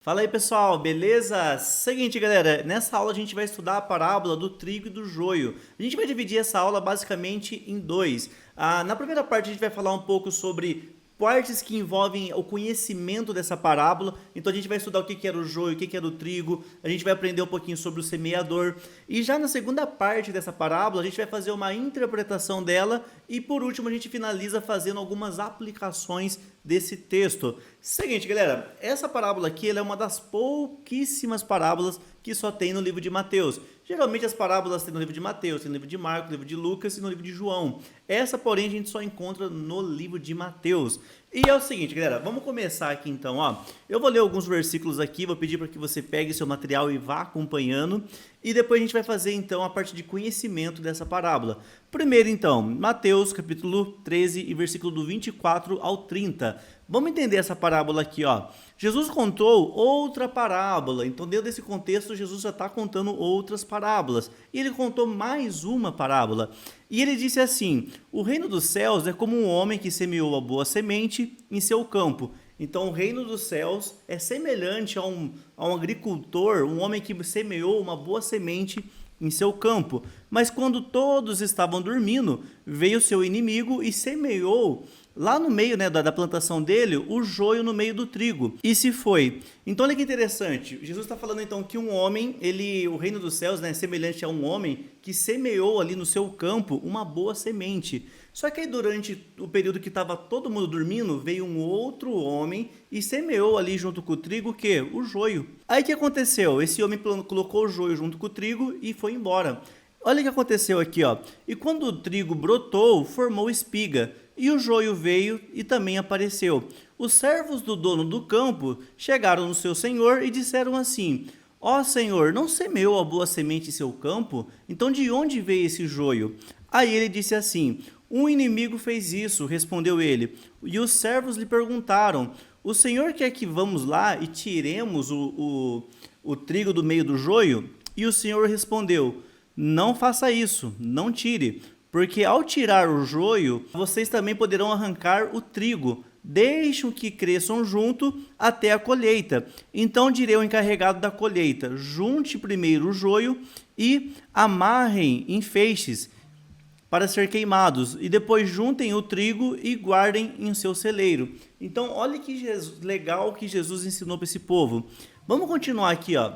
Fala aí pessoal, beleza? Seguinte galera, nessa aula a gente vai estudar a parábola do trigo e do joio. A gente vai dividir essa aula basicamente em dois. Na primeira parte a gente vai falar um pouco sobre partes que envolvem o conhecimento dessa parábola. Então a gente vai estudar o que era o joio, o que era o trigo, a gente vai aprender um pouquinho sobre o semeador. E já na segunda parte dessa parábola a gente vai fazer uma interpretação dela e por último a gente finaliza fazendo algumas aplicações desse texto. Seguinte, galera, essa parábola aqui ela é uma das pouquíssimas parábolas que só tem no livro de Mateus. Geralmente as parábolas tem no livro de Mateus, tem no livro de Marcos, no livro de Lucas e no livro de João. Essa, porém, a gente só encontra no livro de Mateus. E é o seguinte, galera, vamos começar aqui então, ó. Eu vou ler alguns versículos aqui, vou pedir para que você pegue seu material e vá acompanhando. E depois a gente vai fazer então a parte de conhecimento dessa parábola. Primeiro então, Mateus capítulo 13 e versículo do 24 ao 30. Vamos entender essa parábola aqui, ó. Jesus contou outra parábola, então dentro desse contexto Jesus já está contando outras parábolas. E ele contou mais uma parábola. E ele disse assim: o reino dos céus é como um homem que semeou a boa semente em seu campo. Então o reino dos céus é semelhante a um agricultor, um homem que semeou uma boa semente em seu campo. Mas quando todos estavam dormindo, veio seu inimigo e semeou lá no meio, né, da plantação dele, o joio no meio do trigo. E se foi. Então olha que interessante. Jesus está falando então que um homem, o reino dos céus, né, é semelhante a um homem que semeou ali no seu campo uma boa semente. Só que aí durante o período que estava todo mundo dormindo, veio um outro homem e semeou ali junto com o trigo o quê? O joio. Aí o que aconteceu? Esse homem colocou o joio junto com o trigo e foi embora. Olha o que aconteceu aqui, ó. E quando o trigo brotou, formou espiga. E o joio veio e também apareceu. Os servos do dono do campo chegaram no seu senhor e disseram assim: ó senhor, não semeou a boa semente em seu campo? Então de onde veio esse joio? Aí ele disse assim: um inimigo fez isso, respondeu ele. E os servos lhe perguntaram: o senhor quer que vamos lá e tiremos o trigo do meio do joio? E o senhor respondeu: não faça isso, não tire, porque ao tirar o joio, vocês também poderão arrancar o trigo. Deixem que cresçam junto até a colheita. Então direi ao encarregado da colheita: junte primeiro o joio e amarrem em feixes para ser queimados, e depois juntem o trigo e guardem em seu celeiro. Então olha que legal que Jesus ensinou para esse povo. Vamos continuar aqui, ó.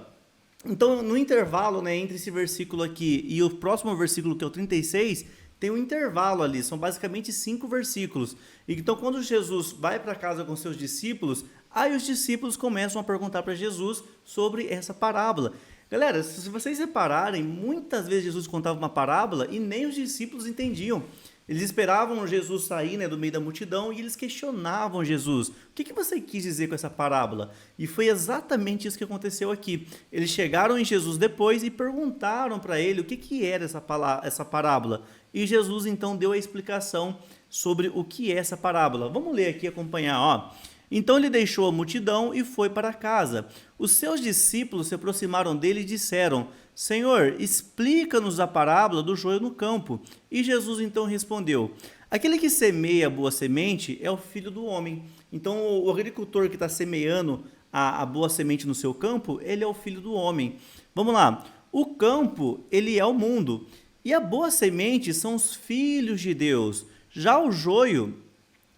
Então, no intervalo, né, entre esse versículo aqui e o próximo versículo, que é o 36, tem um intervalo ali, são basicamente 5 versículos. Então, quando Jesus vai para casa com seus discípulos, aí os discípulos começam a perguntar para Jesus sobre essa parábola. Galera, se vocês repararem, muitas vezes Jesus contava uma parábola e nem os discípulos entendiam. Eles esperavam Jesus sair, né, do meio da multidão e eles questionavam Jesus. O que você quis dizer com essa parábola? E foi exatamente isso que aconteceu aqui. Eles chegaram em Jesus depois e perguntaram para ele o que era essa parábola. E Jesus então deu a explicação sobre o que é essa parábola. Vamos ler aqui e acompanhar, ó. Então ele deixou a multidão e foi para casa. Os seus discípulos se aproximaram dele e disseram: Senhor, explica-nos a parábola do joio no campo. E Jesus então respondeu: aquele que semeia a boa semente é o filho do homem. Então o agricultor que está semeando a boa semente no seu campo, ele é o filho do homem. Vamos lá. O campo, ele é o mundo. E a boa semente são os filhos de Deus. Já o joio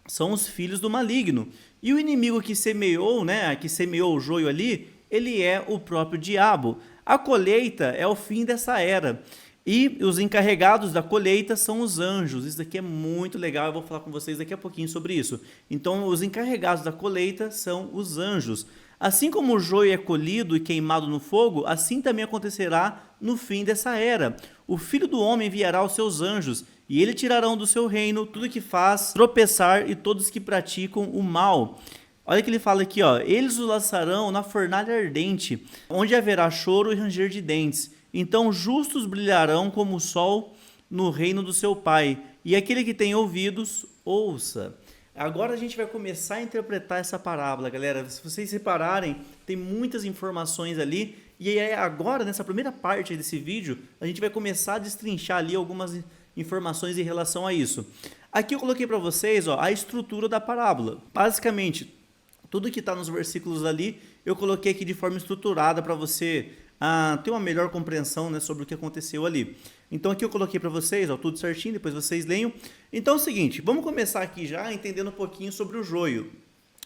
são os filhos do maligno. E o inimigo que semeou, né, que semeou o joio ali, ele é o próprio diabo. A colheita é o fim dessa era. E os encarregados da colheita são os anjos. Isso daqui é muito legal, eu vou falar com vocês daqui a pouquinho sobre isso. Então, os encarregados da colheita são os anjos. Assim como o joio é colhido e queimado no fogo, assim também acontecerá no fim dessa era. O Filho do Homem enviará os seus anjos, e eles tirarão do seu reino tudo que faz tropeçar e todos que praticam o mal. Olha o que ele fala aqui, ó. Eles os lançarão na fornalha ardente, onde haverá choro e ranger de dentes. Então justos brilharão como o sol no reino do seu Pai. E aquele que tem ouvidos, ouça. Agora a gente vai começar a interpretar essa parábola, galera. Se vocês repararem, tem muitas informações ali. E aí agora, nessa primeira parte desse vídeo, a gente vai começar a destrinchar ali algumas informações em relação a isso. Aqui eu coloquei para vocês, ó, a estrutura da parábola. Basicamente, Tudo que está nos versículos ali, eu coloquei aqui de forma estruturada para você ter uma melhor compreensão, né, sobre o que aconteceu ali. Então aqui eu coloquei para vocês, ó, tudo certinho, depois vocês leiam. Então é o seguinte, vamos começar aqui já entendendo um pouquinho sobre o joio.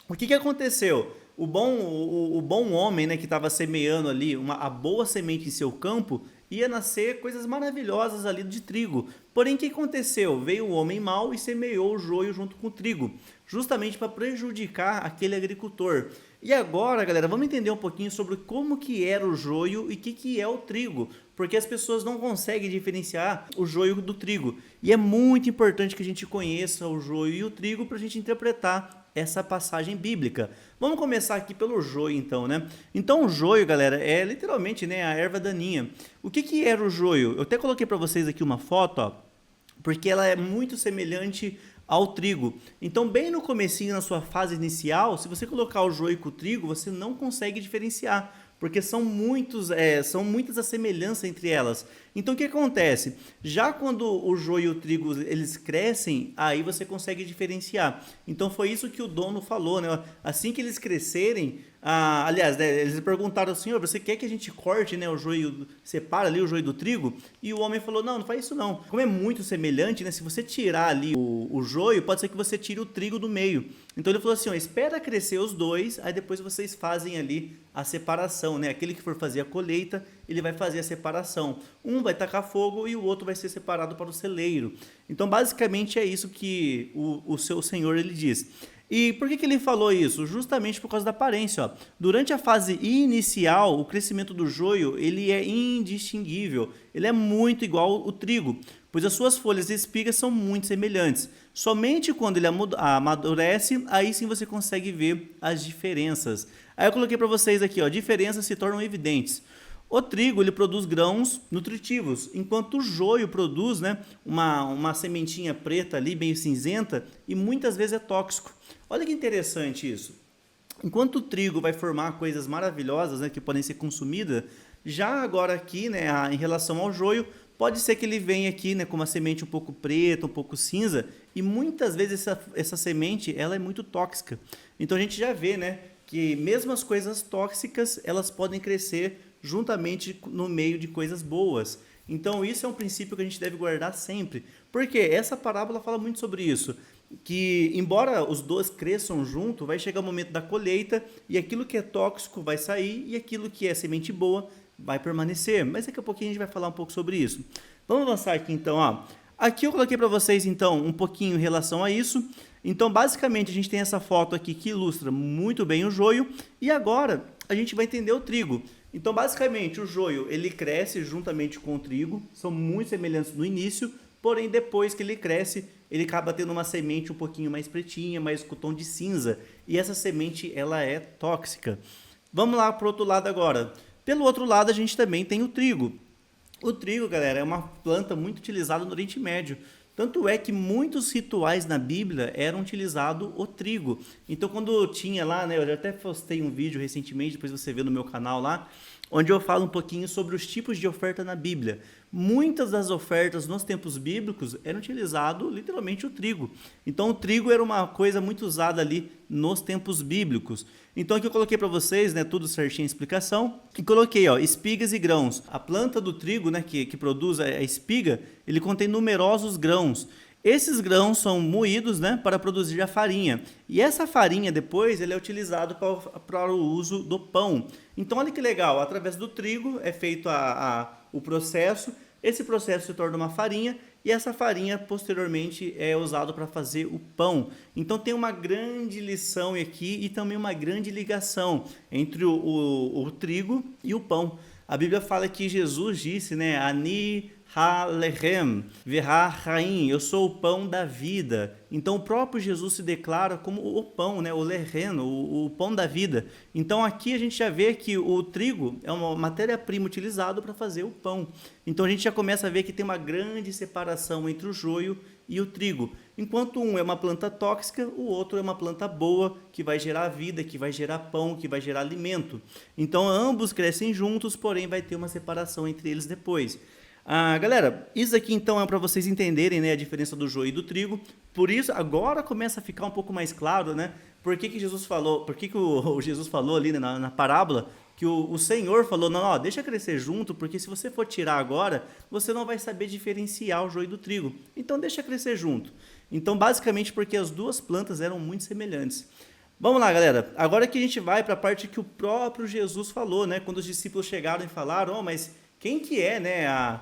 O que aconteceu? O bom homem, né, que estava semeando ali a boa semente em seu campo, ia nascer coisas maravilhosas ali de trigo. Porém, o que aconteceu? Veio o homem mau e semeou o joio junto com o trigo, justamente para prejudicar aquele agricultor. E agora, galera, vamos entender um pouquinho sobre como que era o joio e o que é o trigo, porque as pessoas não conseguem diferenciar o joio do trigo. E é muito importante que a gente conheça o joio e o trigo para a gente interpretar essa passagem bíblica. Vamos começar aqui pelo joio então, né? Então o joio, galera, é literalmente, né, a erva daninha. O que era o joio? Eu até coloquei para vocês aqui uma foto, ó, porque ela é muito semelhante ao trigo. Então, bem no comecinho, na sua fase inicial, se você colocar o joio com o trigo, você não consegue diferenciar, porque são muitas as semelhanças entre elas. Então, o que acontece? Já quando o joio e o trigo eles crescem, aí você consegue diferenciar. Então, foi isso que o dono falou, né? Assim que eles crescerem, aliás, né, eles perguntaram assim: você quer que a gente corte, né, o joio, separa ali o joio do trigo? E o homem falou: não faz isso não. Como é muito semelhante, né? Se você tirar ali o joio, pode ser que você tire o trigo do meio. Então ele falou assim: espera crescer os dois, aí depois vocês fazem ali a separação, né? Aquele que for fazer a colheita, ele vai fazer a separação. Um vai tacar fogo e o outro vai ser separado para o celeiro. Então, basicamente é isso que o seu senhor ele diz. E por que ele falou isso? Justamente por causa da aparência. Ó. Durante a fase inicial, o crescimento do joio ele é indistinguível. Ele é muito igual ao trigo, pois as suas folhas e espigas são muito semelhantes. Somente quando ele amadurece, aí sim você consegue ver as diferenças. Aí eu coloquei para vocês aqui, ó, diferenças se tornam evidentes. O trigo ele produz grãos nutritivos, enquanto o joio produz, né, uma sementinha preta ali, meio cinzenta, e muitas vezes é tóxico. Olha que interessante isso. Enquanto o trigo vai formar coisas maravilhosas, né, que podem ser consumidas, já agora aqui, né, em relação ao joio, pode ser que ele venha aqui, né, com uma semente um pouco preta, um pouco cinza, e muitas vezes essa semente ela é muito tóxica. Então a gente já vê, né, que mesmo as coisas tóxicas elas podem crescer juntamente no meio de coisas boas. Então isso é um princípio que a gente deve guardar sempre. Porque essa parábola fala muito sobre isso. Que embora os dois cresçam junto, vai chegar o momento da colheita e aquilo que é tóxico vai sair e aquilo que é semente boa vai permanecer. Mas daqui a pouquinho a gente vai falar um pouco sobre isso. Vamos avançar aqui então, ó. Aqui eu coloquei para vocês então um pouquinho em relação a isso. Então basicamente a gente tem essa foto aqui que ilustra muito bem o joio e agora a gente vai entender o trigo. Então basicamente o joio ele cresce juntamente com o trigo, são muito semelhantes no início, porém depois que ele cresce ele acaba tendo uma semente um pouquinho mais pretinha, mais com tom de cinza e essa semente ela é tóxica. Vamos lá para o outro lado agora. Pelo outro lado a gente também tem o trigo. O trigo, galera, é uma planta muito utilizada no Oriente Médio. Tanto é que muitos rituais na Bíblia eram utilizados o trigo. Então, quando tinha lá, né, eu já até postei um vídeo recentemente, depois você vê no meu canal lá, onde eu falo um pouquinho sobre os tipos de oferta na Bíblia. Muitas das ofertas nos tempos bíblicos eram utilizado literalmente o trigo. Então o trigo era uma coisa muito usada ali nos tempos bíblicos. Então aqui eu coloquei para vocês, né, tudo certinho a explicação, e coloquei, ó, espigas e grãos. A planta do trigo, né, que produz a espiga, ele contém numerosos grãos. Esses grãos são moídos, né, para produzir a farinha. E essa farinha depois ele é utilizado para o uso do pão. Então olha que legal, através do trigo é feito o processo, esse processo se torna uma farinha e essa farinha posteriormente é usado para fazer o pão. Então tem uma grande lição aqui e também uma grande ligação entre o trigo e o pão. A Bíblia fala que Jesus disse, né, Ani Ha-lechem, Verha-Haim, eu sou o pão da vida. Então o próprio Jesus se declara como o pão, né? O lechem, o pão da vida. Então aqui a gente já vê que o trigo é uma matéria-prima utilizada para fazer o pão. Então a gente já começa a ver que tem uma grande separação entre o joio e o trigo. Enquanto um é uma planta tóxica, o outro é uma planta boa, que vai gerar vida, que vai gerar pão, que vai gerar alimento. Então ambos crescem juntos, porém vai ter uma separação entre eles depois. Galera, isso aqui então é para vocês entenderem, né, a diferença do joio e do trigo. Por isso, agora começa a ficar um pouco mais claro, né, que Jesus falou, o Jesus falou ali, né, na parábola, que o Senhor falou, não, ó, deixa crescer junto, porque se você for tirar agora, você não vai saber diferenciar o joio do trigo. Então deixa crescer junto. Então, basicamente, porque as duas plantas eram muito semelhantes. Vamos lá, galera. Agora que a gente vai para a parte que o próprio Jesus falou, né? Quando os discípulos chegaram e falaram, oh, mas quem que é, né?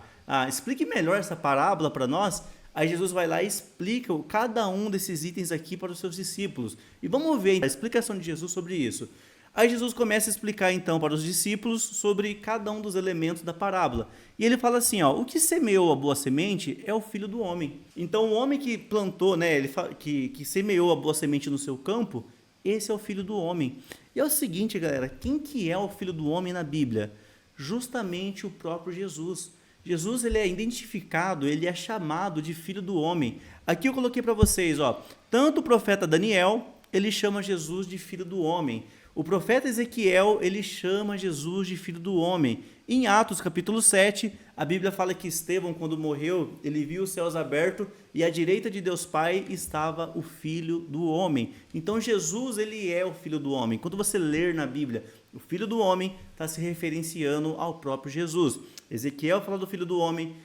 Explique melhor essa parábola para nós. Aí Jesus vai lá e explica cada um desses itens aqui para os seus discípulos. E vamos ver a explicação de Jesus sobre isso. Aí Jesus começa a explicar então para os discípulos sobre cada um dos elementos da parábola. E ele fala assim, ó, o que semeou a boa semente é o filho do homem. Então o homem que plantou, né, que semeou a boa semente no seu campo, esse é o filho do homem. E é o seguinte, galera, quem que é o filho do homem na Bíblia? Justamente o próprio Jesus. Jesus, ele é identificado, ele é chamado de filho do homem. Aqui eu coloquei para vocês, ó, tanto o profeta Daniel, ele chama Jesus de filho do homem. O profeta Ezequiel, ele chama Jesus de filho do homem. Em Atos capítulo 7, a Bíblia fala que Estevão, quando morreu, ele viu os céus abertos e à direita de Deus Pai estava o filho do homem. Então Jesus, ele é o filho do homem. Quando você ler na Bíblia, o filho do homem está se referenciando ao próprio Jesus. Ezequiel fala do filho do homem,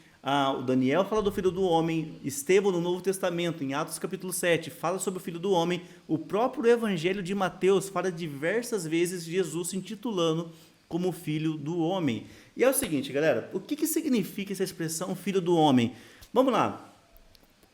o Daniel fala do filho do homem, Estevão no Novo Testamento, em Atos capítulo 7, fala sobre o filho do homem, o próprio Evangelho de Mateus fala diversas vezes Jesus se intitulando como filho do homem. E é o seguinte, galera, o que significa essa expressão filho do homem? Vamos lá.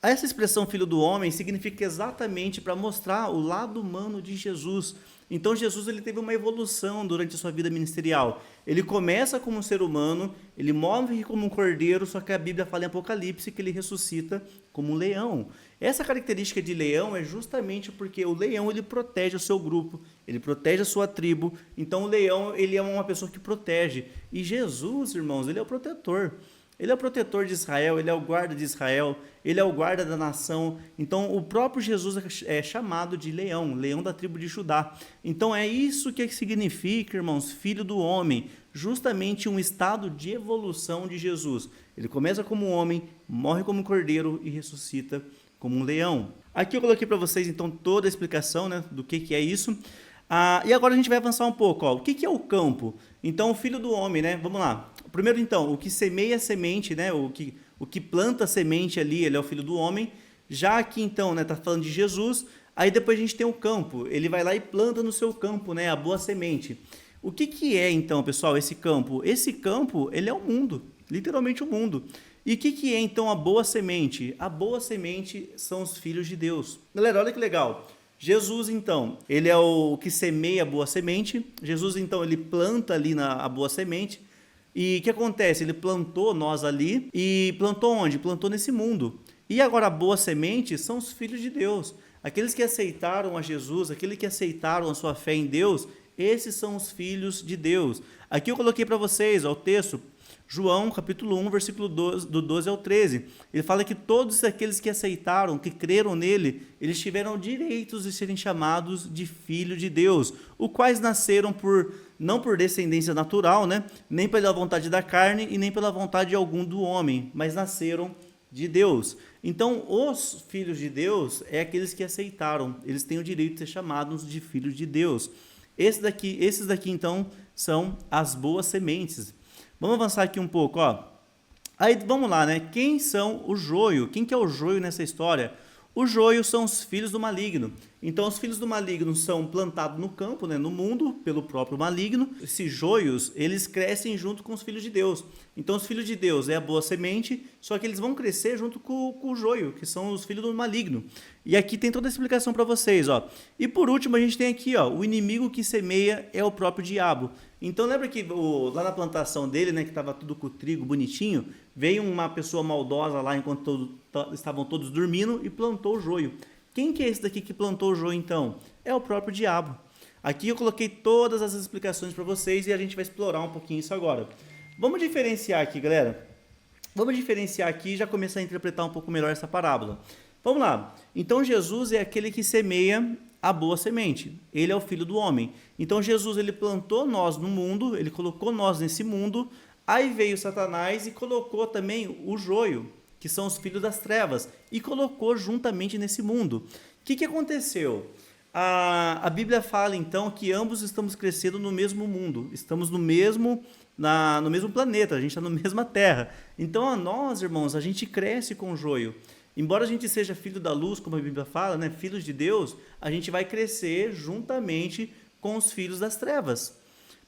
Essa expressão filho do homem significa exatamente para mostrar o lado humano de Jesus. Então Jesus, ele teve uma evolução durante a sua vida ministerial. Ele começa como um ser humano, ele morre como um cordeiro, só que a Bíblia fala em Apocalipse que ele ressuscita como um leão. Essa característica de leão é justamente porque o leão, ele protege o seu grupo, ele protege a sua tribo. Então o leão, ele é uma pessoa que protege. E Jesus, irmãos, ele é o protetor. Ele é o protetor de Israel, ele é o guarda de Israel, ele é o guarda da nação. Então, o próprio Jesus é chamado de leão, leão da tribo de Judá. Então, é isso que significa, irmãos, filho do homem, justamente um estado de evolução de Jesus. Ele começa como um homem, morre como um cordeiro e ressuscita como um leão. Aqui eu coloquei para vocês, então, toda a explicação, né, do que é isso. E agora a gente vai avançar um pouco. Ó. O que é o campo? Então, o filho do homem, né? Vamos lá. Primeiro, então, o que semeia a semente, né? O que planta a semente ali, ele é o filho do homem. Já aqui, então, né, tá falando de Jesus. Aí depois a gente tem o campo. Ele vai lá e planta no seu campo, né, a boa semente. O que é, então, pessoal, esse campo? Esse campo, ele é o mundo, literalmente o mundo. E o que é, então, a boa semente? A boa semente são os filhos de Deus. Galera, olha que legal. Jesus, então, ele é o que semeia a boa semente. Jesus, então, ele planta ali a boa semente. E o que acontece? Ele plantou nós ali e plantou onde? Plantou nesse mundo. E agora a boa semente são os filhos de Deus. Aqueles que aceitaram a Jesus, aqueles que aceitaram a sua fé em Deus, esses são os filhos de Deus. Aqui eu coloquei para vocês ó, o texto, João capítulo 1, versículo 12, do 12 ao 13. Ele fala que todos aqueles que aceitaram, que creram nele, eles tiveram direitos de serem chamados de filho de Deus, os quais nasceram não por descendência natural, né? Nem pela vontade da carne e nem pela vontade algum do homem, mas nasceram de Deus. Então, os filhos de Deus é aqueles que aceitaram, eles têm o direito de ser chamados de filhos de Deus. Esses daqui então, são as boas sementes. Vamos avançar aqui um pouco, ó. Aí, vamos lá, né? Quem são o joio? Quem que é o joio nessa história? O joio são os filhos do maligno. Então, os filhos do maligno são plantados no campo, né, no mundo, pelo próprio maligno. Esses joios, eles crescem junto com os filhos de Deus. Então, os filhos de Deus é a boa semente, só que eles vão crescer junto com o joio, que são os filhos do maligno. E aqui tem toda a explicação para vocês, ó. E por último, a gente tem aqui, ó, o inimigo que semeia é o próprio diabo. Então, lembra que lá na plantação dele, né, que estava tudo com o trigo bonitinho, veio uma pessoa maldosa lá enquanto estavam todos dormindo e plantou o joio. Quem que é esse daqui que plantou o joio, então? É o próprio diabo. Aqui eu coloquei todas as explicações para vocês e a gente vai explorar um pouquinho isso agora. Vamos diferenciar aqui, galera. Vamos diferenciar aqui e já começar a interpretar um pouco melhor essa parábola. Vamos lá. Então, Jesus é aquele que semeia a boa semente. Ele é o filho do homem. Então, Jesus, ele plantou nós no mundo, ele colocou nós nesse mundo, aí veio Satanás e colocou também o joio, que são os filhos das trevas, e colocou juntamente nesse mundo. O que aconteceu? A Bíblia fala então que ambos estamos crescendo no mesmo mundo, estamos no mesmo planeta, a gente está na mesma terra. Então a nós, irmãos, a gente cresce com o joio. Embora a gente seja filho da luz, como a Bíblia fala, né, filhos de Deus, a gente vai crescer juntamente com os filhos das trevas.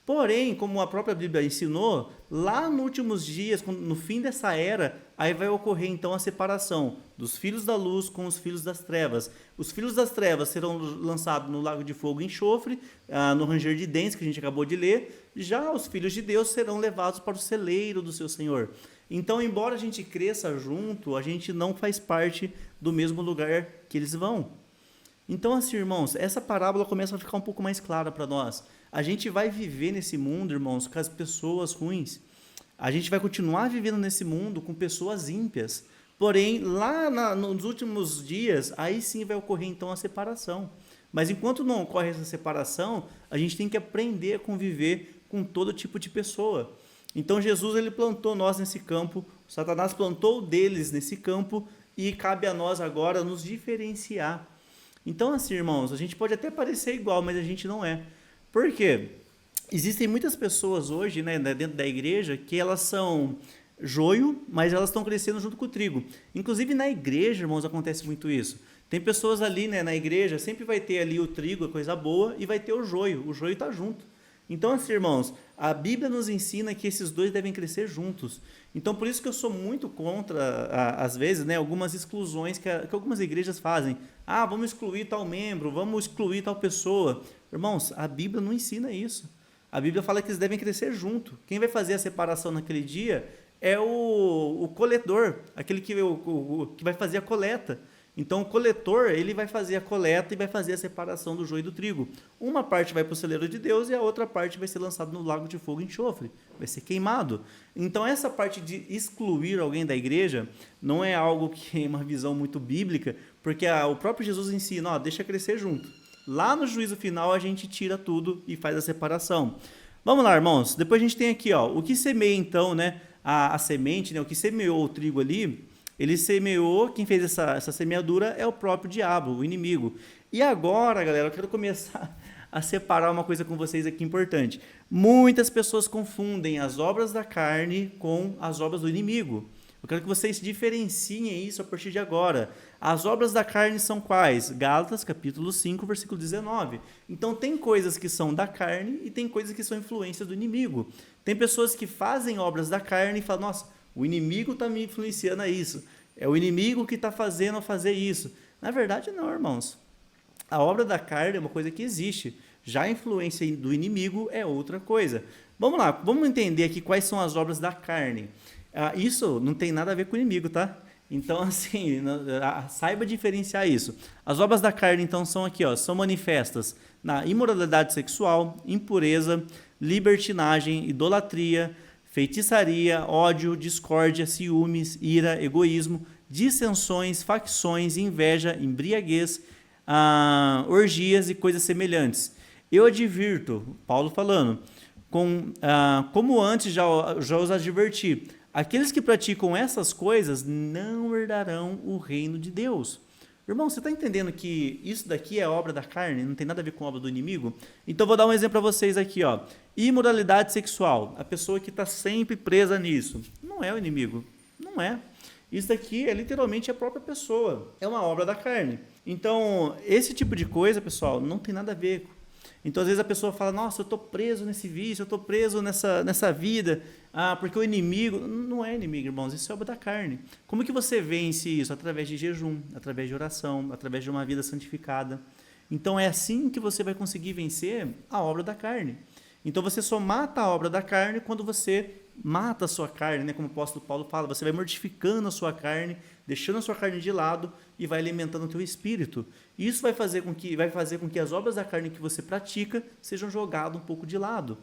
Porém, como a própria Bíblia ensinou, lá nos últimos dias, no fim dessa era, aí vai ocorrer então a separação dos filhos da luz com os filhos das trevas. Os filhos das trevas serão lançados no lago de fogo e enxofre, no ranger de dentes que a gente acabou de ler. Já os filhos de Deus serão levados para o celeiro do seu Senhor. Então, embora a gente cresça junto, a gente não faz parte do mesmo lugar que eles vão. Então, assim, irmãos, essa parábola começa a ficar um pouco mais clara para nós. A gente vai viver nesse mundo, irmãos, com as pessoas ruins. A gente vai continuar vivendo nesse mundo com pessoas ímpias. Porém, nos últimos dias, aí sim vai ocorrer então a separação. Mas enquanto não ocorre essa separação, a gente tem que aprender a conviver com todo tipo de pessoa. Então Jesus ele plantou nós nesse campo, Satanás plantou deles nesse campo e cabe a nós agora nos diferenciar. Então, assim, irmãos, a gente pode até parecer igual, mas a gente não é. Por quê? Existem muitas pessoas hoje, né, dentro da igreja, que elas são joio, mas elas estão crescendo junto com o trigo. Inclusive na igreja, irmãos, acontece muito isso. Tem pessoas ali, né, na igreja, sempre vai ter ali o trigo, a coisa boa, e vai ter o joio está junto. Então, assim, irmãos, a Bíblia nos ensina que esses dois devem crescer juntos. Então, por isso que eu sou muito contra, às vezes, né, algumas exclusões que algumas igrejas fazem. Ah, vamos excluir tal membro, vamos excluir tal pessoa. Irmãos, a Bíblia não ensina isso. A Bíblia fala que eles devem crescer junto. Quem vai fazer a separação naquele dia é o coletor, aquele que vai fazer a coleta. Então, o coletor, ele vai fazer a coleta e vai fazer a separação do joio e do trigo. Uma parte vai para o celeiro de Deus e a outra parte vai ser lançada no lago de fogo e enxofre. Vai ser queimado. Então, essa parte de excluir alguém da igreja não é algo que é uma visão muito bíblica, porque o próprio Jesus ensina, deixa crescer junto. Lá no juízo final, a gente tira tudo e faz a separação. Vamos lá, irmãos. Depois a gente tem aqui, o que semeia, então, né, a semente, né, o que semeou o trigo ali. Ele semeou, quem fez essa semeadura é o próprio diabo, o inimigo. E agora, galera, eu quero começar a separar uma coisa com vocês aqui importante. Muitas pessoas confundem as obras da carne com as obras do inimigo. Eu quero que vocês diferenciem isso a partir de agora. As obras da carne são quais? Gálatas, capítulo 5, versículo 19. Então, tem coisas que são da carne e tem coisas que são influências do inimigo. Tem pessoas que fazem obras da carne e falam, nossa, o inimigo está me influenciando a isso. É o inimigo que está fazendo eu fazer isso. Na verdade, não, irmãos. A obra da carne é uma coisa que existe. Já a influência do inimigo é outra coisa. Vamos lá, vamos entender aqui quais são as obras da carne. Isso não tem nada a ver com o inimigo, tá? Então, assim, saiba diferenciar isso. As obras da carne, então, são aqui, são manifestas na imoralidade sexual, impureza, libertinagem, idolatria, feitiçaria, ódio, discórdia, ciúmes, ira, egoísmo, dissensões, facções, inveja, embriaguez, orgias e coisas semelhantes. Eu advirto, Paulo falando, como antes já os adverti, aqueles que praticam essas coisas não herdarão o reino de Deus. Irmão, você está entendendo que isso daqui é obra da carne, não tem nada a ver com a obra do inimigo? Então, vou dar um exemplo para vocês aqui. Imoralidade sexual, a pessoa que está sempre presa nisso, não é o inimigo, não é. Isso daqui é literalmente a própria pessoa, é uma obra da carne. Então, esse tipo de coisa, pessoal, não tem nada a ver. Então, às vezes a pessoa fala, nossa, eu estou preso nesse vício, eu estou preso nessa vida, porque o inimigo... Não é inimigo, irmãos, isso é obra da carne. Como que você vence isso? Através de jejum, através de oração, através de uma vida santificada. Então, é assim que você vai conseguir vencer a obra da carne. Então, você só mata a obra da carne quando você mata a sua carne, né? Como o apóstolo Paulo fala, você vai mortificando a sua carne, deixando a sua carne de lado e vai alimentando o teu espírito. Isso vai fazer com que as obras da carne que você pratica sejam jogadas um pouco de lado.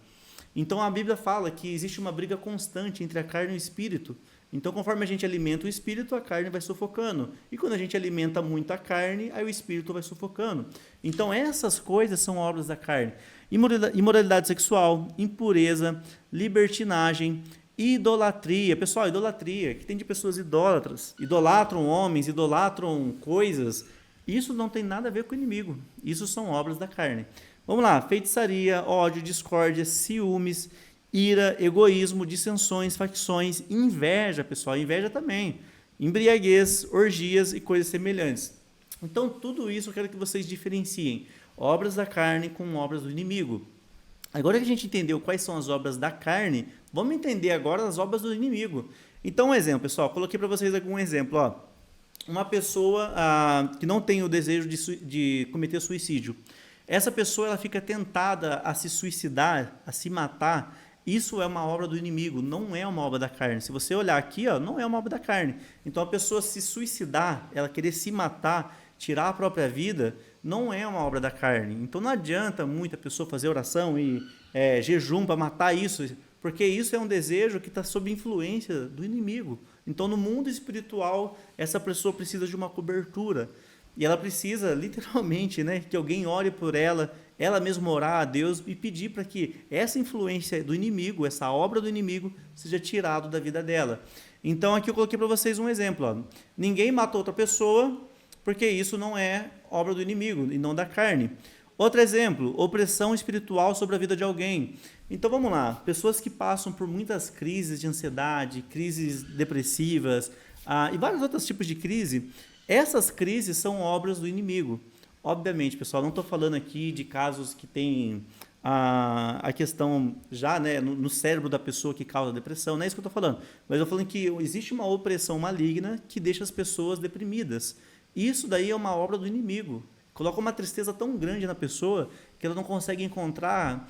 Então a Bíblia fala que existe uma briga constante entre a carne e o espírito. Então conforme a gente alimenta o espírito, a carne vai sufocando. E quando a gente alimenta muito a carne, aí o espírito vai sufocando. Então essas coisas são obras da carne. Imoralidade sexual, impureza, libertinagem, idolatria. Pessoal, idolatria, que tem de pessoas idólatras. Idolatram homens, idolatram coisas. Isso não tem nada a ver com o inimigo. Isso são obras da carne. Vamos lá, feitiçaria, ódio, discórdia, ciúmes, ira, egoísmo, dissensões, facções, inveja, pessoal, inveja também, embriaguez, orgias e coisas semelhantes. Então, tudo isso eu quero que vocês diferenciem obras da carne com obras do inimigo. Agora que a gente entendeu quais são as obras da carne, vamos entender agora as obras do inimigo. Então, um exemplo, pessoal, coloquei para vocês algum exemplo. Ó. Uma pessoa que não tem o desejo de cometer suicídio. Essa pessoa ela fica tentada a se suicidar, a se matar. Isso é uma obra do inimigo, não é uma obra da carne. Se você olhar aqui, ó, não é uma obra da carne. Então, a pessoa se suicidar, ela querer se matar, tirar a própria vida, não é uma obra da carne. Então não adianta muito a pessoa fazer oração e jejum para matar isso, porque isso é um desejo que está sob influência do inimigo. Então no mundo espiritual, essa pessoa precisa de uma cobertura. E ela precisa, literalmente, né, que alguém ore por ela mesma orar a Deus e pedir para que essa influência do inimigo, essa obra do inimigo, seja tirada da vida dela. Então aqui eu coloquei para vocês um exemplo. Ó. Ninguém mata outra pessoa, porque isso não é obra do inimigo e não da carne. Outro exemplo, opressão espiritual sobre a vida de alguém. Então vamos lá, pessoas que passam por muitas crises de ansiedade, crises depressivas e vários outros tipos de crise, essas crises são obras do inimigo. Obviamente, pessoal, não estou falando aqui de casos que tem a questão já né, no cérebro da pessoa que causa depressão, não é isso que eu estou falando. Mas eu estou falando que existe uma opressão maligna que deixa as pessoas deprimidas. Isso daí é uma obra do inimigo. Coloca uma tristeza tão grande na pessoa que ela não consegue encontrar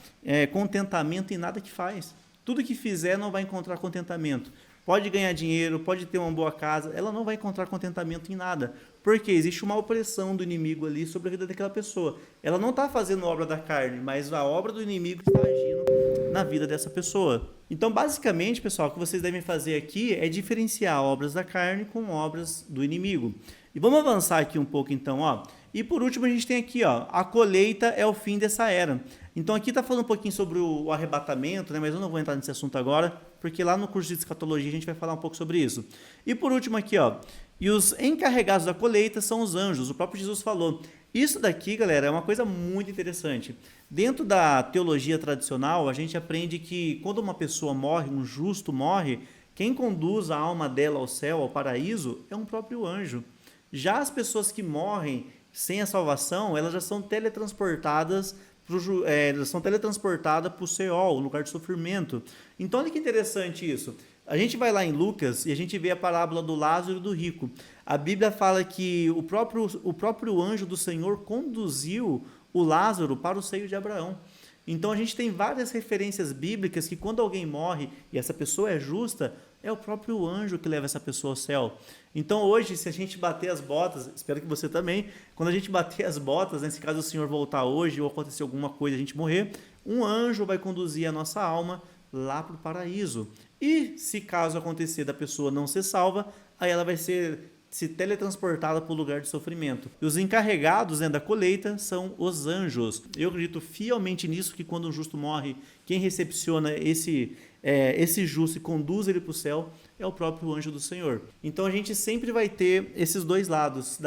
contentamento em nada que faz. Tudo que fizer não vai encontrar contentamento. Pode ganhar dinheiro, pode ter uma boa casa, ela não vai encontrar contentamento em nada. Porque existe uma opressão do inimigo ali sobre a vida daquela pessoa. Ela não está fazendo obra da carne, mas a obra do inimigo está agindo na vida dessa pessoa. Então, basicamente, pessoal, o que vocês devem fazer aqui é diferenciar obras da carne com obras do inimigo. E vamos avançar aqui um pouco, então, ó. E por último, a gente tem aqui, ó, a colheita é o fim dessa era. Então, aqui está falando um pouquinho sobre o arrebatamento, né? Mas eu não vou entrar nesse assunto agora, porque lá no curso de escatologia a gente vai falar um pouco sobre isso. E por último aqui, ó, e os encarregados da colheita são os anjos. O próprio Jesus falou. Isso daqui, galera, é uma coisa muito interessante. Dentro da teologia tradicional, a gente aprende que quando uma pessoa morre, um justo morre, quem conduz a alma dela ao céu, ao paraíso, é um próprio anjo. Já as pessoas que morrem sem a salvação, elas já são teletransportadas para o Seol, o lugar de sofrimento. Então, olha que interessante isso. A gente vai lá em Lucas e a gente vê a parábola do Lázaro e do rico. A Bíblia fala que o próprio anjo do Senhor conduziu o Lázaro para o seio de Abraão. Então a gente tem várias referências bíblicas que quando alguém morre e essa pessoa é justa, é o próprio anjo que leva essa pessoa ao céu. Então hoje, se a gente bater as botas, espero que você também, quando a gente bater as botas, né, se caso o Senhor voltar hoje ou acontecer alguma coisa e a gente morrer, um anjo vai conduzir a nossa alma lá para o paraíso. E se caso acontecer da pessoa não ser salva, aí ela vai se teletransportada para o lugar de sofrimento. E os encarregados, né, da colheita são os anjos. Eu acredito fielmente nisso, que quando um justo morre, quem recepciona esse justo e conduz ele para o céu é o próprio anjo do Senhor. Então a gente sempre vai ter esses dois lados.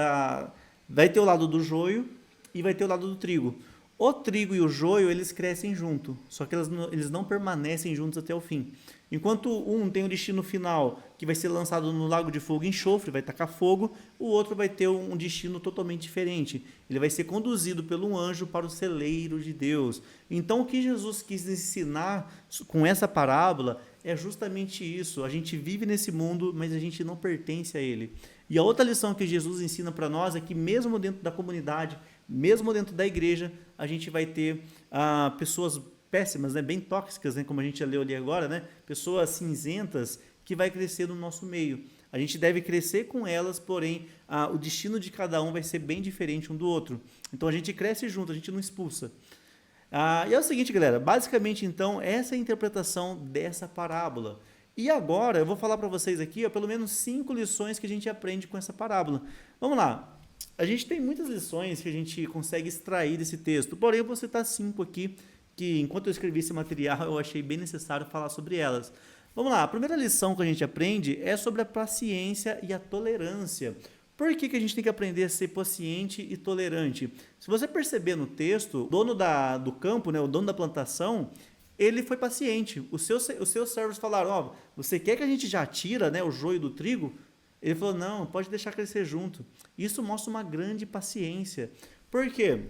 Vai ter o lado do joio e vai ter o lado do trigo. O trigo e o joio, eles crescem junto, só que eles não permanecem juntos até o fim. Enquanto um tem o destino final, que vai ser lançado no lago de fogo e enxofre, vai tacar fogo, o outro vai ter um destino totalmente diferente. Ele vai ser conduzido pelo anjo para o celeiro de Deus. Então, o que Jesus quis ensinar com essa parábola é justamente isso. A gente vive nesse mundo, mas a gente não pertence a ele. E a outra lição que Jesus ensina para nós é que mesmo dentro da comunidade, mesmo dentro da igreja, a gente vai ter pessoas péssimas, né, bem tóxicas, né, como a gente leu ali agora, né, pessoas cinzentas que vai crescer no nosso meio. A gente deve crescer com elas, porém, o destino de cada um vai ser bem diferente um do outro. Então a gente cresce junto, a gente não expulsa. E é o seguinte, galera, basicamente então, essa é a interpretação dessa parábola. E agora eu vou falar para vocês aqui, pelo menos 5 lições que a gente aprende com essa parábola. Vamos lá. A gente tem muitas lições que a gente consegue extrair desse texto, porém eu vou citar 5 aqui, que enquanto eu escrevi esse material eu achei bem necessário falar sobre elas. Vamos lá, a primeira lição que a gente aprende é sobre a paciência e a tolerância. Por que a gente tem que aprender a ser paciente e tolerante? Se você perceber no texto, o dono do campo, né, o dono da plantação, ele foi paciente. Os seus servos falaram, ó, você quer que a gente já tira, né, o joio do trigo? Ele falou, não, pode deixar crescer junto. Isso mostra uma grande paciência. Por quê?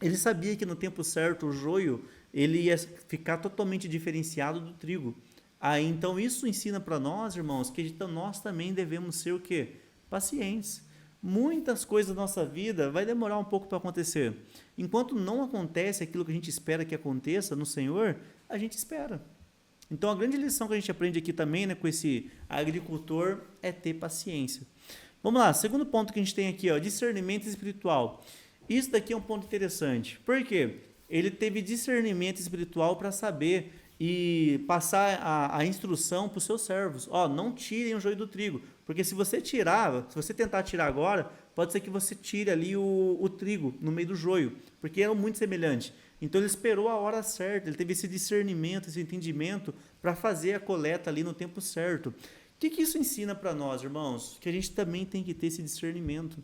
Ele sabia que no tempo certo o joio ele ia ficar totalmente diferenciado do trigo. Então isso ensina para nós, irmãos, que então nós também devemos ser o quê? Pacientes. Muitas coisas da nossa vida vai demorar um pouco para acontecer. Enquanto não acontece aquilo que a gente espera que aconteça no Senhor, a gente espera. Então a grande lição que a gente aprende aqui também, né, com esse agricultor é ter paciência. Vamos lá, segundo ponto que a gente tem aqui, ó, discernimento espiritual. Isso daqui é um ponto interessante. Por quê? Ele teve discernimento espiritual para saber e passar a instrução para os seus servos. Ó, não tirem o joio do trigo, porque se você tentar tirar agora, pode ser que você tire ali o trigo no meio do joio, porque eram muito semelhantes. Então ele esperou a hora certa, ele teve esse discernimento, esse entendimento para fazer a coleta ali no tempo certo. O que isso ensina para nós, irmãos? Que a gente também tem que ter esse discernimento.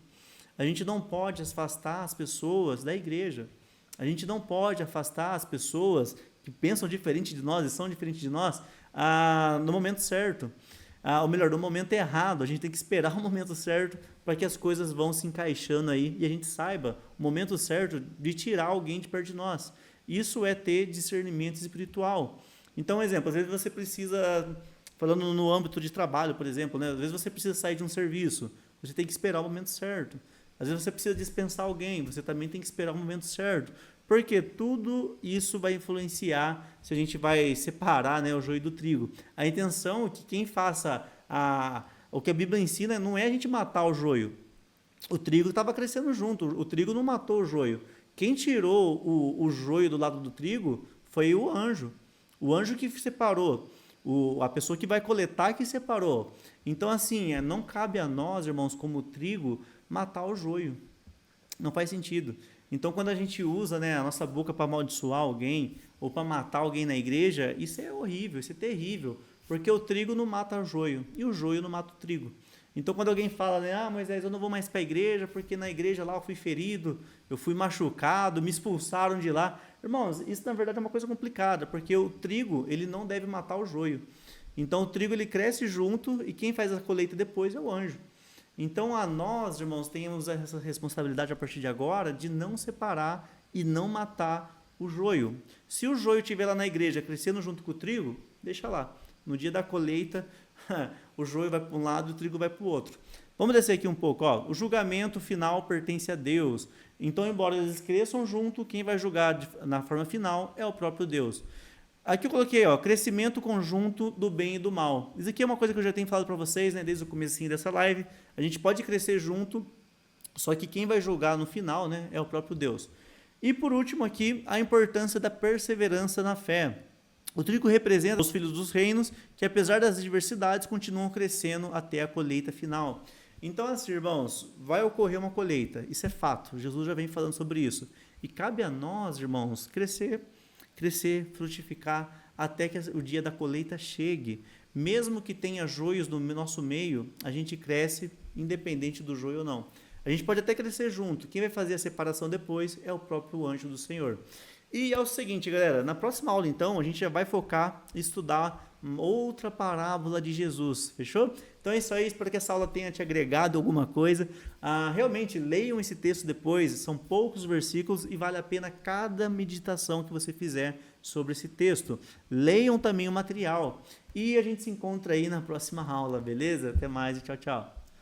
A gente não pode afastar as pessoas da igreja. A gente não pode afastar as pessoas que pensam diferente de nós e são diferentes de nós no momento certo. Ou melhor, no momento errado. A gente tem que esperar o momento certo para que as coisas vão se encaixando aí e a gente saiba o momento certo de tirar alguém de perto de nós. Isso é ter discernimento espiritual. Então, um exemplo, às vezes você precisa, falando no âmbito de trabalho, por exemplo, né? Às vezes você precisa sair de um serviço, você tem que esperar o momento certo. Às vezes você precisa dispensar alguém, você também tem que esperar o momento certo. Porque tudo isso vai influenciar se a gente vai separar, né, o joio do trigo. A intenção é que quem faça o que a Bíblia ensina não é a gente matar o joio. O trigo estava crescendo junto, o trigo não matou o joio. Quem tirou o joio do lado do trigo foi o anjo. O anjo que separou. A pessoa que vai coletar que separou. Então, assim, não cabe a nós, irmãos, como trigo, matar o joio. Não faz sentido. Então, quando a gente usa, né, a nossa boca para amaldiçoar alguém ou para matar alguém na igreja, isso é horrível, isso é terrível, porque o trigo não mata o joio e o joio não mata o trigo. Então, quando alguém fala, né, Moisés, eu não vou mais para a igreja porque na igreja lá eu fui ferido, eu fui machucado, me expulsaram de lá. Irmãos, isso na verdade é uma coisa complicada, porque o trigo ele não deve matar o joio. Então, o trigo ele cresce junto e quem faz a colheita depois é o anjo. Então, a nós, irmãos, temos essa responsabilidade a partir de agora de não separar e não matar o joio. Se o joio estiver lá na igreja crescendo junto com o trigo, deixa lá. No dia da colheita, o joio vai para um lado e o trigo vai para o outro. Vamos descer aqui um pouco. Ó. O julgamento final pertence a Deus. Então, embora eles cresçam junto, quem vai julgar na forma final é o próprio Deus. Aqui eu coloquei, ó, crescimento conjunto do bem e do mal. Isso aqui é uma coisa que eu já tenho falado para vocês, né, desde o comecinho dessa live. A gente pode crescer junto, só que quem vai julgar no final, né, é o próprio Deus. E por último aqui, a importância da perseverança na fé. O trigo representa os filhos dos reinos, que apesar das adversidades, continuam crescendo até a colheita final. Então, assim, irmãos, vai ocorrer uma colheita, isso é fato, Jesus já vem falando sobre isso. E cabe a nós, irmãos, crescer, frutificar, até que o dia da colheita chegue. Mesmo que tenha joios no nosso meio, a gente cresce independente do joio ou não. A gente pode até crescer junto. Quem vai fazer a separação depois é o próprio anjo do Senhor. E é o seguinte, galera, na próxima aula, então, a gente já vai focar em estudar outra parábola de Jesus, fechou? Então é isso aí, espero que essa aula tenha te agregado alguma coisa. Realmente, leiam esse texto depois, são poucos versículos e vale a pena cada meditação que você fizer sobre esse texto. Leiam também o material e a gente se encontra aí na próxima aula, beleza? Até mais e tchau, tchau.